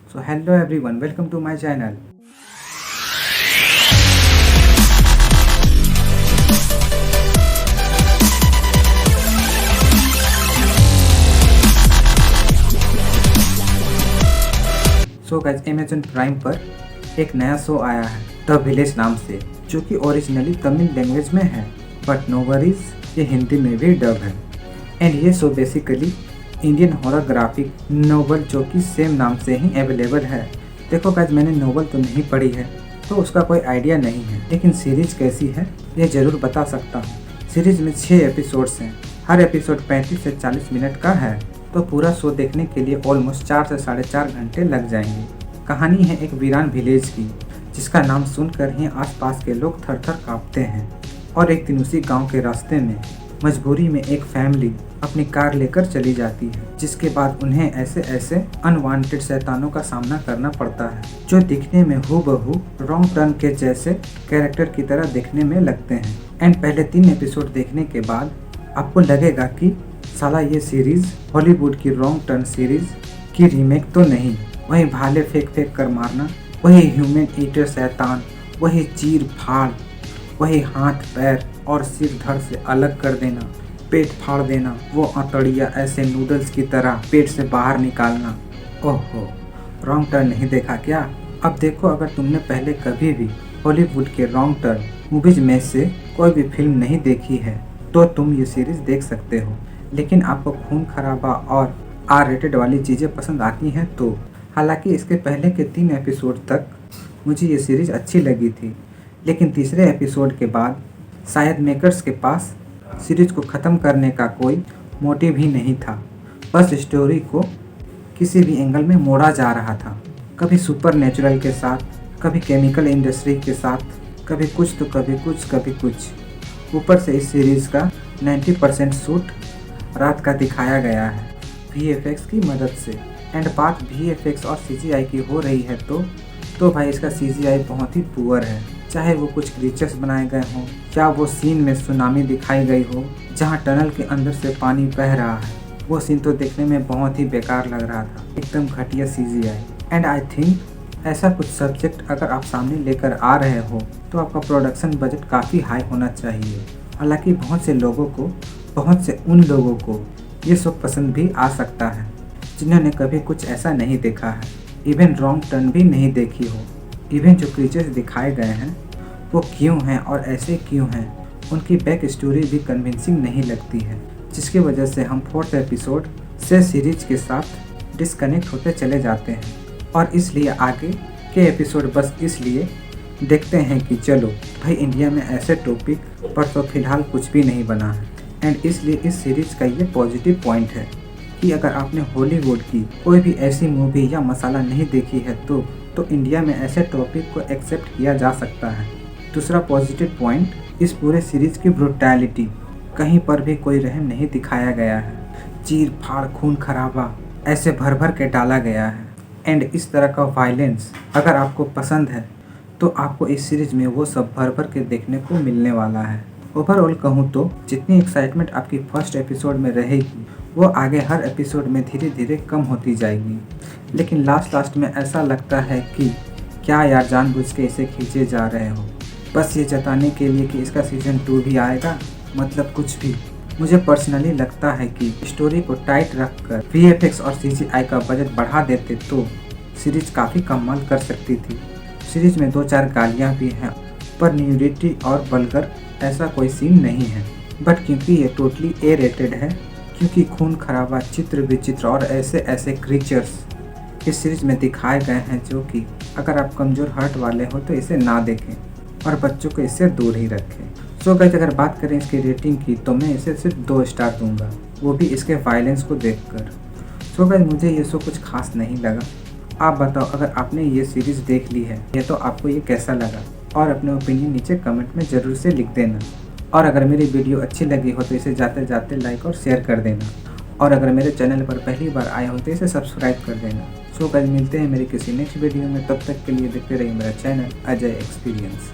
So hello everyone, welcome to my channel. So guys Amazon prime पर एक नया show आया है द विलेज नाम से, जो कि ओरिजिनली तमिल लैंग्वेज में है, बट नो वरीज ये हिंदी में भी डब है। एंड ये show basically Indian horror graphic novel जो कि सेम नाम से ही अवेलेबल है। देखो गाइस, मैंने नोवेल तो नहीं पढ़ी है तो उसका कोई आइडिया नहीं है, लेकिन सीरीज कैसी है ये ज़रूर बता सकता हूँ। सीरीज में 6 एपिसोड्स हैं, हर एपिसोड 35 से 40 मिनट का है, तो पूरा शो देखने के लिए ऑलमोस्ट 4 से 4.5 घंटे लग जाएंगे। कहानी है एक वीरान विलेज की, जिसका नाम सुनकर ही आसपास के लोग थर थर काँपते हैं। और एक दिन उसी गांव के रास्ते में मजबूरी में एक फैमिली अपनी कार लेकर चली जाती है, जिसके बाद उन्हें ऐसे ऐसे अनवांटेड शैतानों का सामना करना पड़ता है, जो दिखने में हूबहू रॉन्ग टर्न के जैसे कैरेक्टर की तरह दिखने में लगते हैं। एंड पहले 3 एपिसोड देखने के बाद आपको लगेगा कि साला ये सीरीज हॉलीवुड की रॉन्ग टर्न सीरीज की रीमेक तो नहीं। वही भाले फेंक फेंक कर मारना, वही ह्यूमन ईटर शैतान, वही चीर फाड़, वही हाथ पैर और सिर धड़ से अलग कर देना, पेट फाड़ देना, वो अतड़िया ऐसे नूडल्स की तरह पेट से बाहर निकालना। ओहो, रॉन्ग टर्न नहीं देखा क्या? अब देखो, अगर तुमने पहले कभी भी हॉलीवुड के रॉन्ग टर्न मूवीज में से कोई भी फिल्म नहीं देखी है तो तुम ये सीरीज देख सकते हो। लेकिन आपको खून खराबा और R-रेटेड वाली चीज़ें पसंद आती हैं तो। हालांकि इसके पहले के 3 एपिसोड तक मुझे ये सीरीज़ अच्छी लगी थी, लेकिन तीसरे एपिसोड के बाद शायद मेकर्स के पास सीरीज को ख़त्म करने का कोई मोटिव ही नहीं था। बस स्टोरी को किसी भी एंगल में मोड़ा जा रहा था, कभी सुपर नेचुरल के साथ, कभी केमिकल इंडस्ट्री के साथ, कभी कुछ तो कभी कुछ कभी कुछ। ऊपर से इस सीरीज़ का 90% शूट रात का दिखाया गया है VFX की मदद से। एंड बात VFX और CGI की हो रही है तो भाई इसका CGI बहुत ही पुअर है। चाहे वो कुछ क्रीचर्स बनाए गए हों, या वो सीन में सुनामी दिखाई गई हो जहाँ टनल के अंदर से पानी बह रहा है, वो सीन तो देखने में बहुत ही बेकार लग रहा था, एकदम घटिया CGI। एंड आई थिंक ऐसा कुछ सब्जेक्ट अगर आप सामने लेकर आ रहे हो तो आपका प्रोडक्शन बजट काफ़ी हाई होना चाहिए। हालांकि बहुत से उन लोगों को ये सब पसंद भी आ सकता है जिन्होंने कभी कुछ ऐसा नहीं देखा है, इवन रॉन्ग टर्न भी नहीं देखी हो। इवन जो क्रीचर्स दिखाए गए हैं वो क्यों हैं और ऐसे क्यों हैं, उनकी बैक स्टोरी भी कन्विंसिंग नहीं लगती है, जिसकी वजह से हम 4th एपिसोड से सीरीज के साथ डिस्कनेक्ट होते चले जाते हैं। और इसलिए आगे के एपिसोड बस इसलिए देखते हैं कि चलो भाई, इंडिया में ऐसे टॉपिक पर तो फिलहाल कुछ भी नहीं बना है। एंड इसलिए इस सीरीज का ये पॉजिटिव पॉइंट है कि अगर आपने हॉलीवुड की कोई भी ऐसी मूवी या मसाला नहीं देखी है तो इंडिया में ऐसे टॉपिक को एक्सेप्ट किया जा सकता है। दूसरा पॉजिटिव पॉइंट, इस पूरे सीरीज की ब्रूटैलिटी, कहीं पर भी कोई रहम नहीं दिखाया गया है। चीर फाड़ खून खराबा ऐसे भर भर के डाला गया है। एंड इस तरह का वायलेंस अगर आपको पसंद है तो आपको इस सीरीज में वो सब भर भर के देखने को मिलने वाला है। ओवरऑल कहूँ तो जितनी एक्साइटमेंट आपकी फर्स्ट एपिसोड में रहेगी वो आगे हर एपिसोड में धीरे धीरे कम होती जाएगी। लेकिन लास्ट में ऐसा लगता है कि क्या यार, जानबूझ के इसे खींचे जा रहे हो, बस ये जताने के लिए कि इसका सीज़न 2 भी आएगा, मतलब कुछ भी। मुझे पर्सनली लगता है कि स्टोरी को टाइट रखकर VFX और CGI का बजट बढ़ा देते तो सीरीज काफ़ी कमाल कर सकती थी। सीरीज में 2-4 गालियाँ भी हैं, पर न्यूडिटी और वल्गर ऐसा कोई सीन नहीं है। बट क्योंकि ये टोटली A-रेटेड है, क्योंकि खून खराबा, चित्र विचित्र और ऐसे क्रीचर्स इस सीरीज में दिखाए गए हैं, जो कि अगर आप कमज़ोर हार्ट वाले हो तो इसे ना देखें और बच्चों को इससे दूर ही रखें। सो गाइस, अगर बात करें इसकी रेटिंग की तो मैं इसे सिर्फ 2 स्टार दूंगा, वो भी इसके वायलेंस को देखकर। सो गाइस, मुझे ये शो कुछ खास नहीं लगा। आप बताओ, अगर आपने ये सीरीज़ देख ली है ये तो आपको ये कैसा लगा, और अपने ओपिनियन नीचे कमेंट में ज़रूर से लिख देना। और अगर मेरी वीडियो अच्छी लगी हो तो इसे जाते जाते लाइक और शेयर कर देना। और अगर मेरे चैनल पर पहली बार आए हो तो इसे सब्सक्राइब कर देना। सो गाइस, मिलते हैं मेरी किसी नेक्स्ट वीडियो में, तब तक के लिए देखते रहिए मेरा चैनल अजय एक्सपीरियंस।